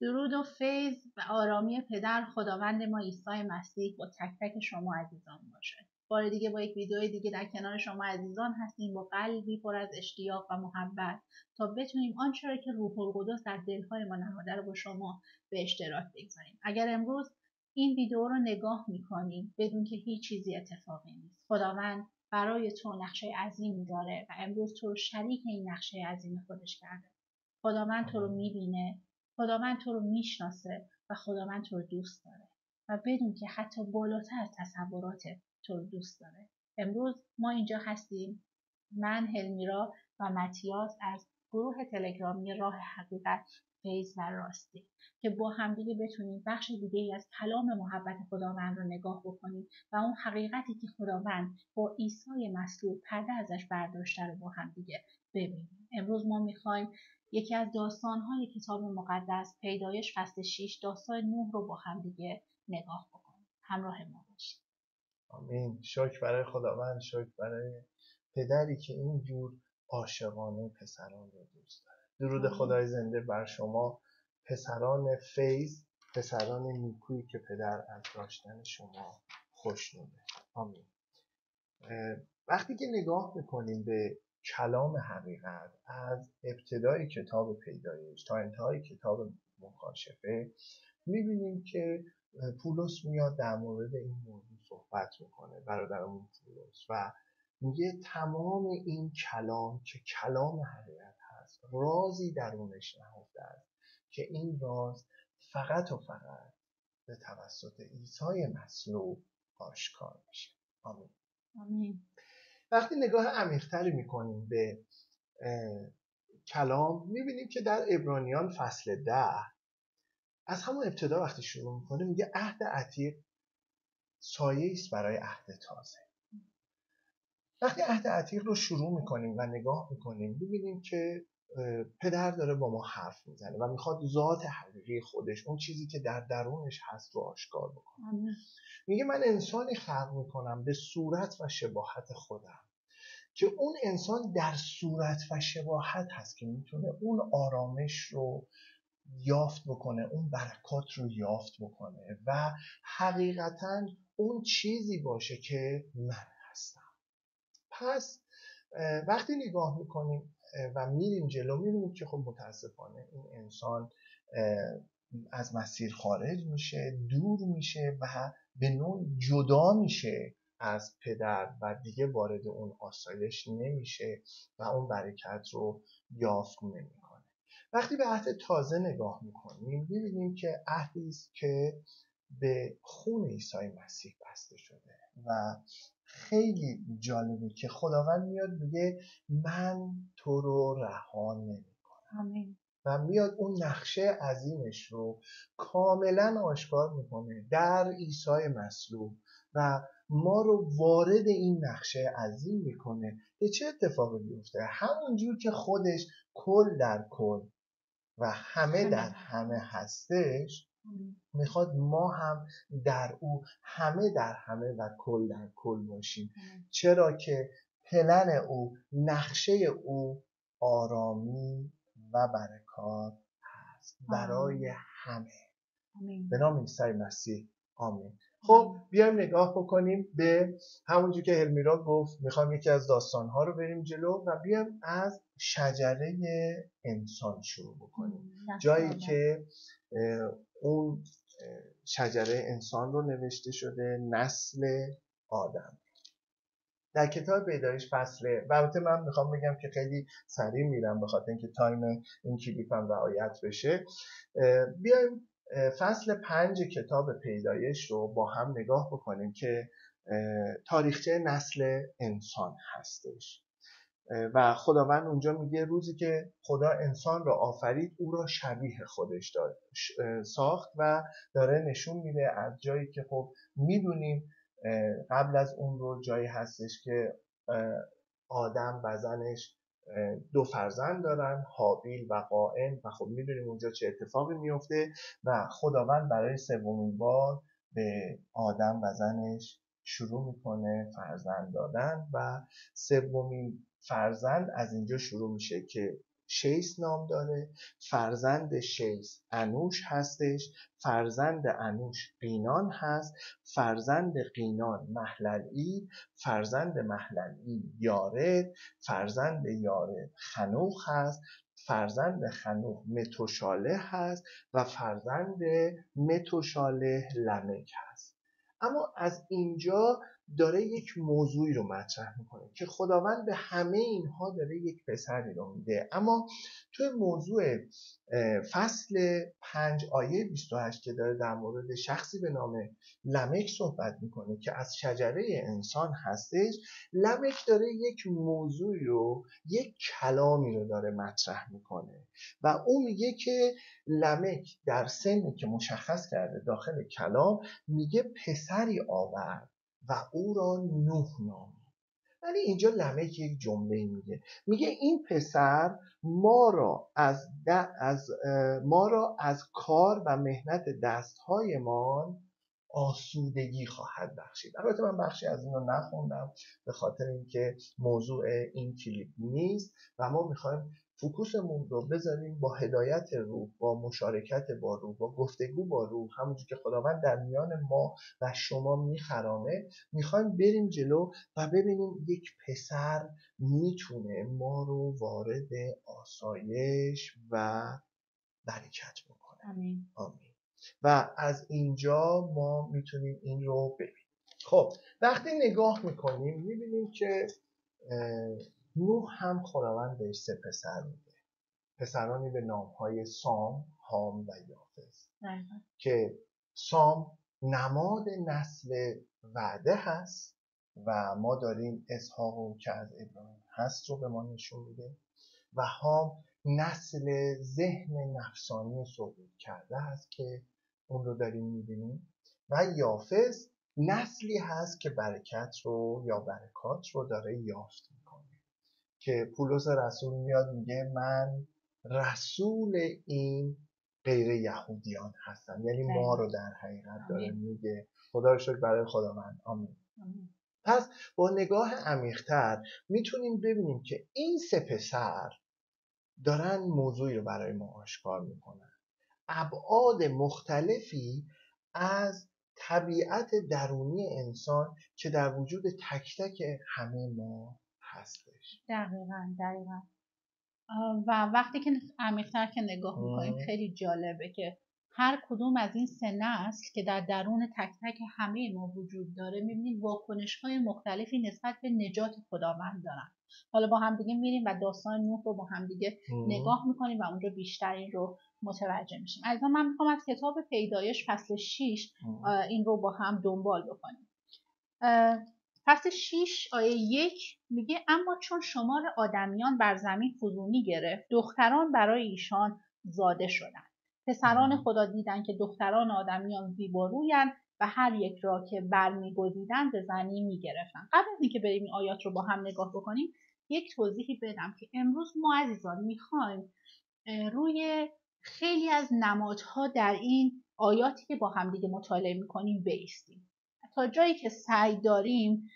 درود و فیض و آرامی پدر خداوند ما عیسی مسیح با تک تک شما عزیزان باشه. بار دیگه با یک ویدیو دیگه در کنار شما عزیزان هستیم با قلبی پر از اشتیاق و محبت تا بتونیم آنچه را که روح القدس در دلهای ما نهاده رو با شما به اشتراک بگذاریم. اگر امروز این ویدیو رو نگاه میکنیم بدون که هیچ چیزی اتفاقی نیست، خداوند برای تو نقشه عظیمی داره و امروز تو رو شریک این نقشه عظیم خودش کرده. خداوند تو رو میبینه، خداوند تو رو میشناسه و خداوند تو رو دوست داره و بدون که حتی بالاتر از تصورات تو رو دوست داره. امروز ما اینجا هستیم، من هلمیرا و متیاس از گروه تلگرامی راه حقیقت، فیض و راستی، که با همدیگه بتونیم بخش دیگه ای از کلام محبت خداوند رو نگاه بکنیم و اون حقیقتی که خداوند با عیسی مصلوب پرده ازش برداشته رو با همدیگه ببینیم. امروز ما میخوایم یکی از داستان‌های کتاب مقدس، پیدایش فصل 6 داستان نوح رو با هم دیگه نگاه بکنیم. همراه ما باشید. آمین. شکر برای خداوند، شکر برای پدری که اینجور عاشقانه پسران رو دوست داره. درود خدای زنده بر شما پسران فیض، پسران نیکویی که پدر از داشتن شما خوشنوده. آمین. وقتی که نگاه میکنیم به کلام حقیقت از ابتدای کتاب پیدایش تا انتهای کتاب مکاشفه، میبینیم که پولس میاد در مورد این موضوع صحبت میکنه، برادرمون پولس، و میگه تمام این کلام که کلام حقیقت هست رازی درونش نهفته است که این راز فقط و فقط به توسط عیسی مصلوب آشکار میشه. آمین. آمین. وقتی نگاه عمیق‌تری میکنیم به کلام، میبینیم که در عبرانیان فصل 10 از همون ابتدا وقتی شروع میکنه میگه عهد عتیق سایه است برای عهد تازه. وقتی عهد عتیق رو شروع میکنیم و نگاه میکنیم میبینیم که پدر داره با ما حرف میزنه و میخواد ذات حقیقی خودش، اون چیزی که در درونش هست رو آشکار بکنه. میگه من انسانی خلق میکنم به صورت و شباهت خودم که اون انسان در صورت و شباهت هست که میتونه اون آرامش رو یافت بکنه، اون برکات رو یافت بکنه و حقیقتاً اون چیزی باشه که من هستم. پس وقتی نگاه میکنیم و میریم جلو میبینیم که خب متاسفانه این انسان از مسیر خارج میشه، دور میشه و به نوع جدا میشه از پدر و دیگه وارد اون آسایش نمیشه و اون برکت رو یافت نمیکنه. وقتی به عهد تازه نگاه میکنیم میبینیم که عهدی است که به خون عیسی مسیح بسته شده و خیلی جالبه که خداوند میاد میگه من تو رو رها نمیکنم و میاد اون نقشه عظیمش رو کاملا آشکار میکنه در عیسی مصلوب و ما رو وارد این نقشه عظیم میکنه که چه اتفاقی بیفته. همونجور که خودش کل در کل و همه در همه هستش، میخواد ما هم در او همه در همه و کل در کل باشیم. چرا که پلن او، نقشه او آرامی و برکات هست برای همه. به نام عیسی مسیح. آمین. خب بیایم نگاه بکنیم به همونجور که هلمیرا گفت، میخوام یکی از داستانها رو بریم جلو و بیایم از شجره انسان شروع بکنیم، جایی که اون شجره انسان رو نوشته شده، نسل آدم. در کتاب پیدایش فصل، البته من میخوام بگم که خیلی سریع میرم به خاطر اینکه تایم این کلیپم رعایت بشه. بیایم فصل 5 کتاب پیدایش رو با هم نگاه بکنیم که تاریخچه نسل انسان هستش و خداوند اونجا میگه روزی که خدا انسان را آفرید او را شبیه خودش ساخت و داره نشون میده از جایی که خب میدونیم قبل از اون رو جایی هستش که آدم و زنش 2 فرزند دارن، هابیل و قائن، و خب میدونیم اونجا چه اتفاقی میفته و خداوند برای 3مین بار به آدم و زنش شروع میکنه فرزند دادن و 3مین فرزند از اینجا شروع میشه که شیس نام داره. فرزند شیس انوش هستش. فرزند انوش قینان هست. فرزند قینان مهللعی. فرزند مهللعی یارد. فرزند یارد خنوخ هست. فرزند خنوخ متوشاله هست و فرزند متوشاله لمک هست. اما از اینجا داره یک موضوعی رو مطرح میکنه که خداوند به همه اینها داره یک پسری رو میده. اما توی موضوع فصل 5 آیه 28 که داره در مورد شخصی به نام لمک صحبت میکنه که از شجره انسان هستش، لمک داره یک موضوعی رو، یک کلامی رو داره مطرح میکنه و اون میگه که لمک در سنی که مشخص کرده داخل کلام میگه پسری آورد و او را نوح نامید. ولی اینجا لمک یک جمله میگه این پسر ما را از کار و مهنت دستهایمان آسودگی خواهد بخشید. البته من بخشی از این رو نخوندم به خاطر اینکه موضوع این کلیپ نیست و ما میخوایم فوکوسمون رو بذاریم با هدایت روح، با مشارکت با روح، با گفتگو با روح، همونجور که خداوند در میان ما و شما میخرامه. میخوایم بریم جلو و ببینیم یک پسر میتونه ما رو وارد آسایش و برکت بکنه. آمین. آمین. و از اینجا ما میتونیم این رو ببینیم. خب وقتی نگاه میکنیم میبینیم که نوح هم خداوند بهش 3 پسر میده. پسرانی به نامهای سام، هام و یافز که سام نماد نسل وعده هست و ما داریم اسحاق که از ابراهیم هست رو به ما نشون میده و هام نسل ذهن نفسانی صحبت کرده هست که اون رو داریم میبینیم و یافز نسلی هست که برکت رو یا برکات رو داره یافت میکنه که پولس رسول میاد میگه من رسول این غیر یهودیان هستم، یعنی ما رو در حقیقت داره میگه. خدا رو شکر برای خداوند. آمین. پس با نگاه عمیق‌تر میتونیم ببینیم که این 3 پسر دارن موضوعی رو برای ما آشکار میکنن، ابعاد مختلفی از طبیعت درونی انسان که در وجود تک تک همه ما هستش. دقیقاً. و وقتی که عمیق‌تر که نگاه میکنیم خیلی جالبه که هر کدوم از این 3 نسل که در درون تک تک همه ما وجود داره میبینیم واکنش‌های مختلفی نسبت به نجات خداوند دارن. حالا با هم دیگه میریم و داستان نوح رو با هم دیگه نگاه میکنیم و اونجا بیشتر این رو متوجه میشیم. از من میخوام از کتاب پیدایش فصل 6 این رو با هم دنبال بکنیم. فصل 6 آیه 1 میگه اما چون شمار آدمیان بر زمین فزونی گرفت دختران برای ایشان زاده شدند. پسران خدا دیدند که دختران آدمیان زیبارویند و هر یک را که برمیگزیدند به زنی میگرفتند. قبل از اینکه بریم این آیات رو با هم نگاه بکنیم یک توضیحی بدم که امروز ما عزیزان میخوایم روی خیلی از نمادها در این آیاتی که با هم دیگه مطالعه میکنیم بایستیم. تا جایی که سعی داریم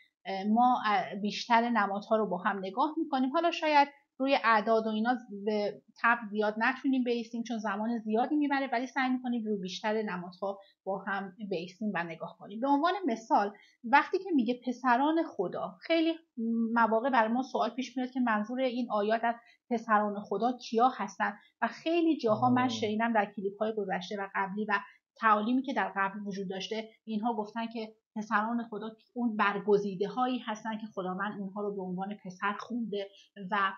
ما بیشتر نمادها رو با هم نگاه میکنیم. حالا شاید روی اعداد و اینا به طب زیاد نتونیم بایستیم چون زمان زیادی میبره، ولی سعی میکنیم روی بیشتر نمادها با هم بایستیم و نگاه کنیم. به عنوان مثال وقتی که میگه پسران خدا، خیلی مواقع برای ما سوال پیش میاد که منظور این آیات از پسران خدا کیا هستن و خیلی جاها من شنیدم در کلیپ‌های گذشته و قبلی و تعالیمی که در قبل وجود داشته اینها گفتن که پسران خدا اون برگزیده هایی هستن که خداوند اونها رو به عنوان پسر خونده و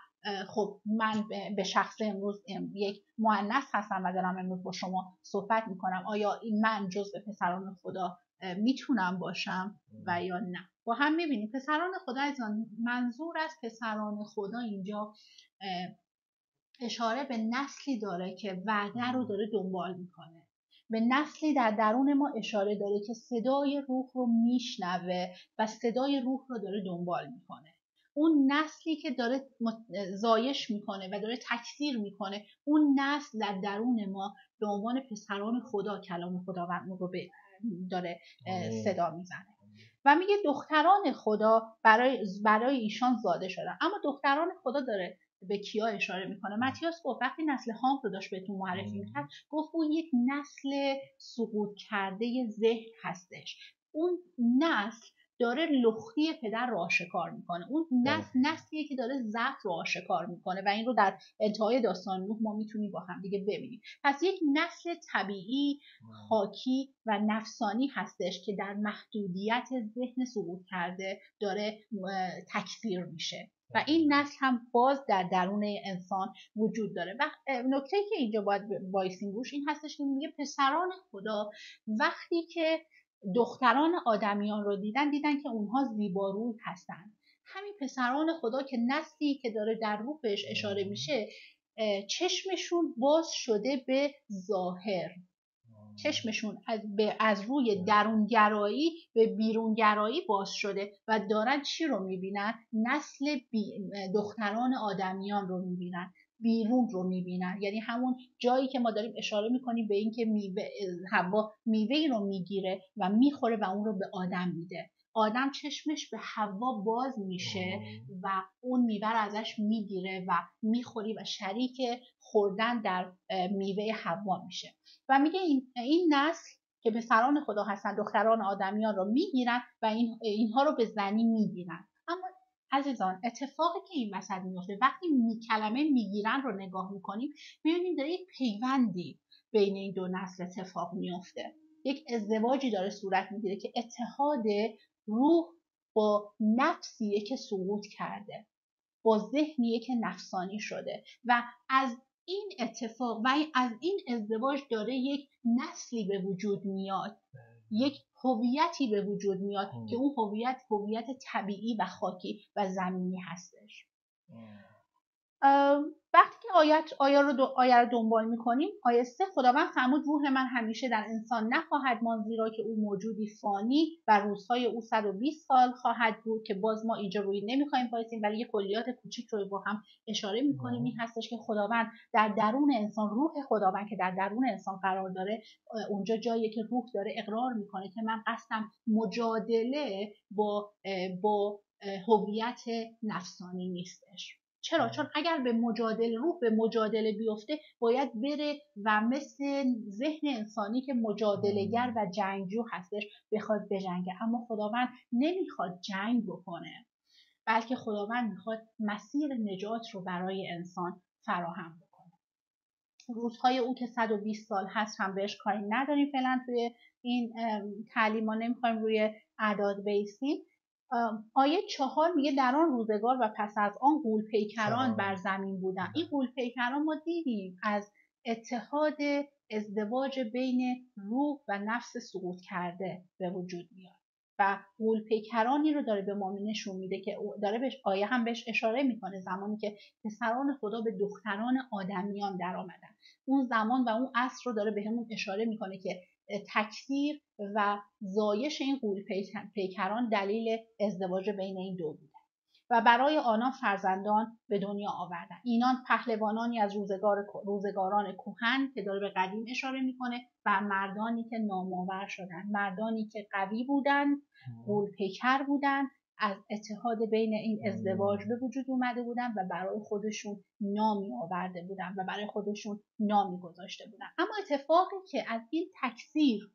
خب من به شخص امروز یک مؤنث هستم و دارم امروز با شما صحبت میکنم. آیا من جزء پسران خدا میتونم باشم و یا نه؟ با هم میبینیم پسران خدا عزیزان، منظور از پسران خدا اینجا اشاره به نسلی داره که وعده رو داره دنبال میکنه، به نسلی در درون ما اشاره داره که صدای روح رو میشنوه و صدای روح رو داره دنبال میکنه. اون نسلی که داره زایش میکنه و داره تکثیر میکنه، اون نسل در درون ما به عنوان پسران خدا کلام خداوند رو داره صدا میزنه و میگه دختران خدا برای ایشان زاده شدن. اما دختران خدا داره به کیا اشاره میکنه. متیاس گفت وقتی نسل هام رو داشت بهتون معرفی میکرد، گفت اون یک نسل سقوط کرده ذهن هستش. اون نسل داره لختی پدر رو آشکار میکنه. اون نسلیه که داره ضعف رو آشکار میکنه و این رو در انتهای داستان نوح ما میتونیم با هم دیگه ببینیم. پس یک نسل طبیعی، خاکی و نفسانی هستش که در محدودیت ذهن سقوط کرده داره تکثیر میشه و این نسل هم باز در درون انسان وجود داره. و نکته‌ای که اینجا باید وایسیم روش این هستش که میگه پسران خدا وقتی که دختران آدمیان رو دیدن که اونها زیباروی هستن. همین پسران خدا که نسلی که داره در روح بهش اشاره میشه، چشمشون باز شده به ظاهر، چشمشون از روی درونگرایی به بیرونگرایی باز شده و دارن چی رو میبینن؟ نسل دختران آدمیان رو میبینن، بیرون رو میبینن. یعنی همون جایی که ما داریم اشاره میکنیم به این که حوا میوه‌ای رو میگیره و میخوره و اون رو به آدم میده. آدم چشمش به حوا باز میشه و اون میوه رو ازش میگیره و میخوری و شریک خوردن در میوه حوا میشه. و میگه این نسل که پسران خدا هستن دختران آدمیان رو میگیرن و اینها رو به زنی میگیرن. اما عزیزان اتفاقی که این وسط میفته وقتی کلمه میگیرن رو نگاه میکنیم، میبینیم داره یک پیوندی بین این دو نسل اتفاق میفته. یک ازدواجی داره صورت میگیره که اتحاد روح با نفسیه که سقوط کرده، با ذهنیه که نفسانی شده و از این اتفاق و از این ازدواج داره یک نسلی به وجود میاد، یک هویتی به وجود میاد که اون هویت طبیعی و خاکی و زمینی هستش. وقتی که آیه رو دنبال میکنیم، آیه 3 خداوند فرمود روح من همیشه در انسان نخواهد ماند زیرا که او موجودی فانی و روزهای او 120 سال خواهد بود، که باز ما اینجا روی نمیخوایم وایسیم ولی یه کلیات کوچیک رو با هم اشاره میکنیم. این هستش که خداوند در درون انسان، روح خداوند که در درون انسان قرار داره، اونجا جاییه که روح داره اقرار میکنه که من قصدم مجادله با هویت نفسانی نیستش. چرا؟ چون اگر روح به مجادله بیفته باید بره و مثل ذهن انسانی که مجادله‌گر و جنگجو هستش بخواد بجنگه. اما خداوند نمیخواد جنگ بکنه، بلکه خداوند میخواد مسیر نجات رو برای انسان فراهم بکنه. روزهای او که 120 سال هست هم بهش کاری نداریم فعلا توی این تعلیما، نمیخوایم روی اعداد بیستیم. آیه 4 میگه در آن روزگار و پس از آن غول‌پیکران بر زمین بودن. این غول‌پیکران ما دیدیم از اتحاد ازدواج بین روح و نفس سقوط کرده به وجود میاد و غول‌پیکرانی رو داره به ما نشون میده که داره آیه هم بهش اشاره میکنه زمانی که پسران خدا به دختران آدمیان در آمدن. اون زمان و اون عصر رو داره بهمون اشاره میکنه که تکثیر و زایش این غول‌پیکران دلیل ازدواج بین این دو بوده و برای آنان فرزندان به دنیا آوردن. اینان پهلوانانی از روزگاران کهن که داره به قدیم اشاره میکنه و مردانی که نامآور شدن، مردانی که قوی بودن، غول‌پیکر بودن، از اتحاد بین این ازدواج به وجود اومده بودن و برای خودشون نامی آورده بودن و برای خودشون نامی گذاشته بودن. اما اتفاقی که از این تکثیر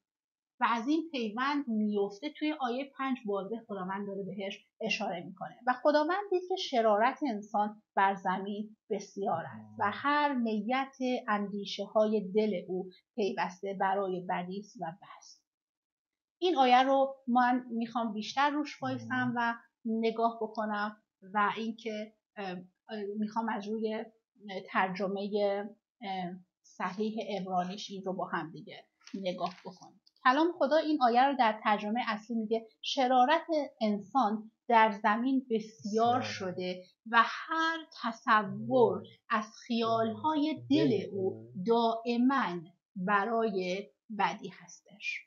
و از این پیوند میفته توی آیه 5 واضح خداوند داره بهش اشاره میکنه و خداوند دید که شرارت انسان بر زمین بسیار است و هر نیت اندیشه های دل او پیوسته برای بدی است و بس. این آیه رو من میخوام بیشتر روش وایسم و نگاه بکنم و اینکه میخوام از روی ترجمه صحیح عبرانیش این رو با هم دیگه نگاه بکنیم. کلام خدا این آیه رو در ترجمه اصلی میگه شرارت انسان در زمین بسیار شده و هر تصور از خیالهای دل او دائما برای بدی هستش.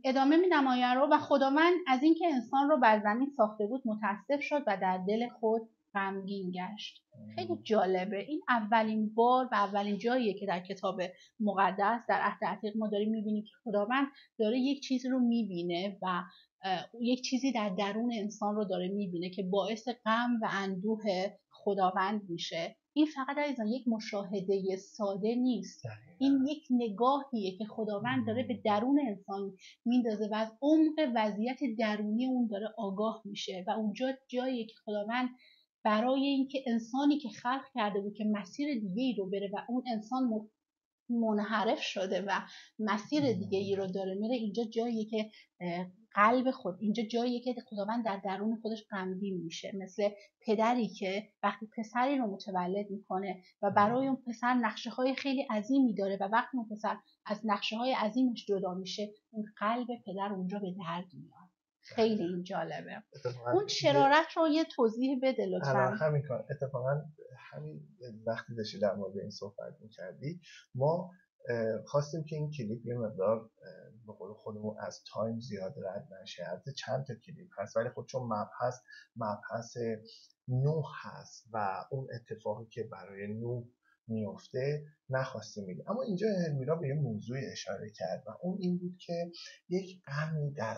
ادامه میدم آیه رو. و خداوند از اینکه انسان رو بر زمین ساخته بود متاسف شد و در دل خود غمگین گشت. خیلی جالبه، این اولین بار و اولین جاییه که در کتاب مقدس در عهد عتیق ما داریم میبینیم که خداوند داره یک چیز رو میبینه و یک چیزی در درون انسان رو داره میبینه که باعث غم و اندوه خداوند میشه. این فقط عزیزان یک مشاهده ساده نیست، این یک نگاهیه که خداوند داره به درون انسان میندازه و از عمق وضعیت درونی اون داره آگاه میشه و اونجا جاییه که خداوند برای اینکه انسانی که خلق کرده بود که مسیر دیگه‌ای رو بره و اون انسان منحرف شده و مسیر دیگه ای رو داره میره، اینجا جاییه که اینجا جاییه که خداوند در درون خودش غمگین میشه، مثل پدری که وقتی پسری رو متولد میکنه و برای اون پسر نقشه های خیلی عظیمی داره و وقتی اون پسر از نقشه های عظیمش جدا میشه، اون قلب پدر اونجا به درد میاد. خیلی این جالبه. اون شرارت رو یه توضیح بده لطفاً. اتفاقا همین وقتی داشتی در مورد این صحبت میکردی، ما خواستیم که این کلیپ یه مقدار به قول خودمون از تایم زیاد رد نشه. البته چند تا کلیپ هست ولی خود چون مبحث نوح هست و اون اتفاقی که برای نوح میفته نخواستیم بگیم، اما اینجا هرمیرا به یه موضوع اشاره کرد و اون این بود که یک غمی در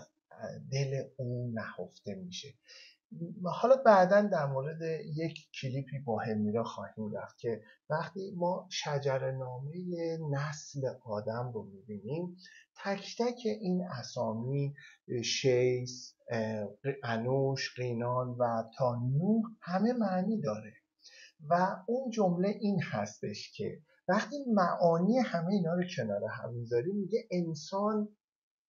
دل اون نهفته میشه. حالا بعداً در مورد یک کلیپی با هرمیرا خواهیم رفت که وقتی ما شجره‌نامه نسل آدم رو میبینیم، تک تک این اسامی شیس، انوش، قینان و تا نوح همه معنی داره و اون جمله این هستش که وقتی معانی همه اینا رو کنار هم میذاریم میگه انسان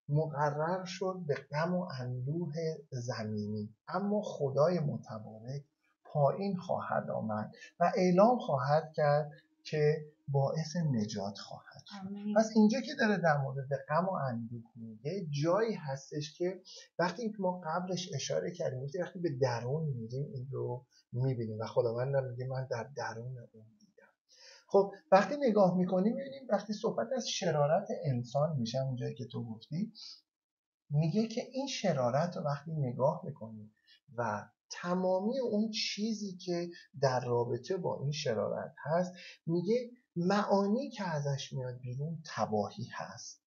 مقرر شد به غم و اندوه زمینی، اما خدای متبارک پایین خواهد آمد و اعلام خواهد کرد که باعث نجات خواهد شد. پس اینجا که داره در مورد غم و اندوه میگه، جایی هستش که وقتی ما قبلش اشاره کردیم وقتی به درون میریم این رو میبینیم و خداوند میگه من در درون اون. خب وقتی نگاه میکنیم میبینیم وقتی صحبت از شرارت انسان میشه، اونجایی که تو گفتی میگه که این شرارت رو وقتی نگاه میکنیم و تمامی اون چیزی که در رابطه با این شرارت هست، میگه معانی که ازش میاد بیرون تباهی هست،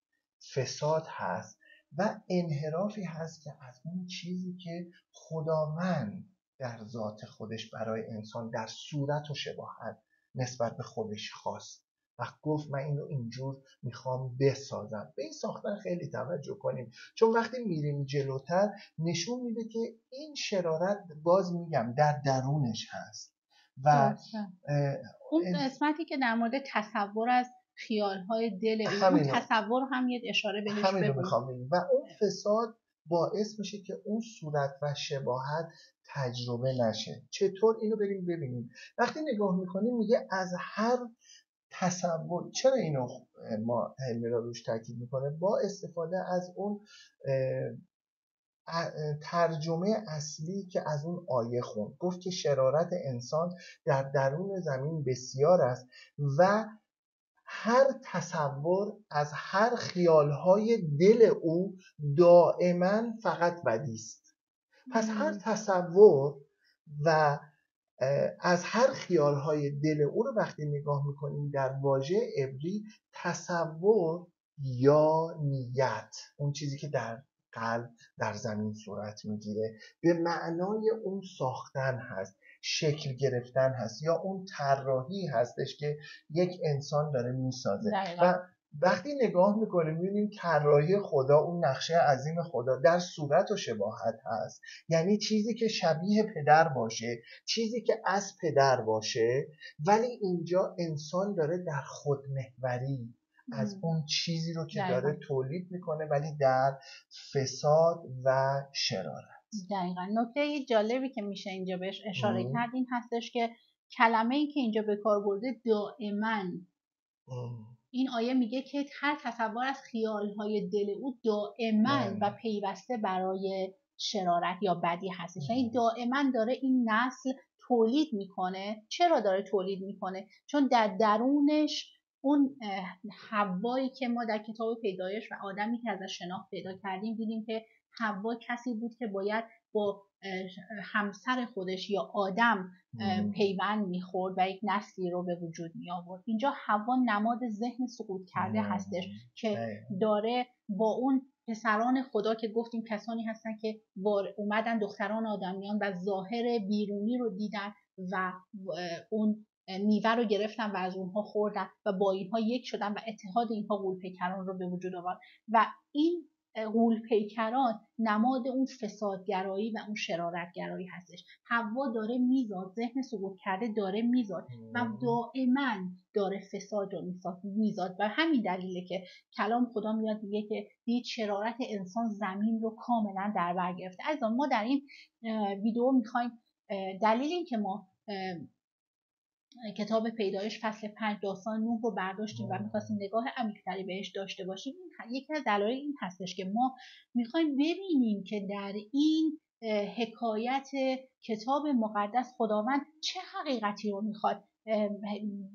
فساد هست و انحرافی هست که از اون چیزی که خداوند در ذات خودش برای انسان در صورت و شباهت نسبت به خودش خواست و گفت من اینو اینجور میخوام بسازم. به این ساختن خیلی توجه کنیم، چون وقتی میریم جلوتر نشون میده که این شرارت باز میگم در درونش هست و اون قسمتی که در مورد تصور از خیالهای دل اون تصور هم یه اشاره بهش همین رو میخوام بگم و اون فساد باعث میشه که اون صورت و شباهت تجربه نشه. چطور؟ اینو بریم ببینیم. وقتی نگاه میکنیم میگه از هر تصور، چرا اینو ما هرمیرا روش تاکید میکنه؟ با استفاده از اون ترجمه اصلی که از اون آیه خوند، گفت که شرارت انسان در درون زمین بسیار است و هر تصور از هر خیالهای دل او دائما فقط بدی است. پس هر تصور و از هر خیالهای دل او رو وقتی نگاه میکنیم در واژه عبری، تصور یا نیت، اون چیزی که در قلب در زمین صورت میگیره، به معنای اون ساختن هست، شکل گرفتن هست یا اون طراحی هستش که یک انسان داره میسازه. و وقتی نگاه میکنیم میبینیم طراحی خدا، اون نقشه عظیم خدا در صورت و شباهت هست، یعنی چیزی که شبیه پدر باشه، چیزی که از پدر باشه، ولی اینجا انسان داره در خودمحوری از اون چیزی رو که داره تولید میکنه ولی در فساد و شرارت. دقیقا. نکته جالبی که میشه اینجا بهش اشاره کرد این هستش که کلمه‌ای که اینجا به کار برده دائما، این آیه میگه که هر تصور از خیالهای دل او دائما و پیوسته برای شرارت یا بدی هستش. یعنی دائما داره این نسل تولید میکنه. چرا داره تولید میکنه؟ چون در درونش اون حوایی که ما در کتاب پیدایش و آدمی که ازش شناخت پیدا کردیم دیدیم که حوا کسی بود که باید با همسر خودش یا آدم پیوند میخورد و یک نسلی رو به وجود می آورد. اینجا حوا نماد ذهن سقوط کرده هستش که داره با اون پسران خدا که گفتیم کسانی هستن که اومدن دختران آدمیان و ظاهر بیرونی رو دیدن و اون میوه رو گرفتن و از اونها خوردن و با اینها یک شدن و اتحاد اینها غول‌پیکران رو به وجود آورد و این غول‌پیکران نماد اون فسادگرایی و اون شرارتگرایی هستش. حوا داره میزاد، ذهن سقوط کرده داره میزاد و دائما داره فساد رو میزاد و همین دلیله که کلام خدا میاد میگه که دید شرارت انسان زمین رو کاملا در بر گرفته. عزیزان ما در این ویدیو میخوایم دلیل این که ما کتاب پیدایش فصل 5 داستان نوح رو برداشتیم و می‌خواستیم نگاه عمیق‌تری بهش داشته باشیم، یکی از دلایل این هستش که ما می‌خوایم ببینیم که در این حکایت کتاب مقدس خداوند چه حقیقتی رو می‌خواد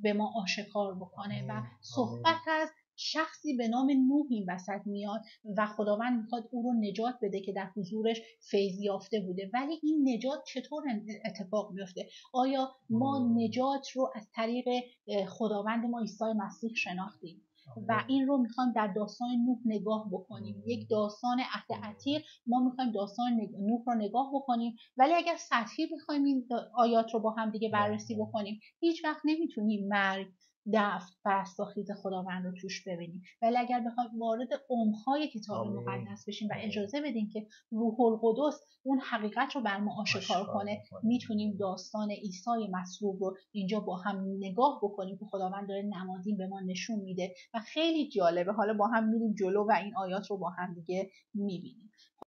به ما آشکار بکنه و صحبت از شخصی به نام نوح این وسط میاد و خداوند میخواد او رو نجات بده که در حضورش فیض یافته بوده. ولی این نجات چطور اتفاق میفته؟ آیا ما نجات رو از طریق خداوند ما عیسی مسیح شناختیم و این رو میخوایم در داستان نوح نگاه بکنیم. یک داستان عهد عتیق، ما میخوایم داستان نوح رو نگاه بکنیم، ولی اگر سطحی بخوایم این آیات رو با هم دیگه بررسی بکنیم هیچ وقت نمیتونیم مرگ، دفن و رستاخیز خداوند رو توش ببینیم. ولی اگر بخوایم وارد عمق‌های کتاب مقدس بشیم و اجازه بدیم که روح القدس اون حقیقت رو بر ما آشکار کنه، میتونیم داستان عیسی مصلوب رو اینجا با هم نگاه بکنیم که خداوند داره نمادین به ما نشون میده و خیلی جالبه. حالا با هم میریم جلو و این آیات رو با هم دیگه میبینیم.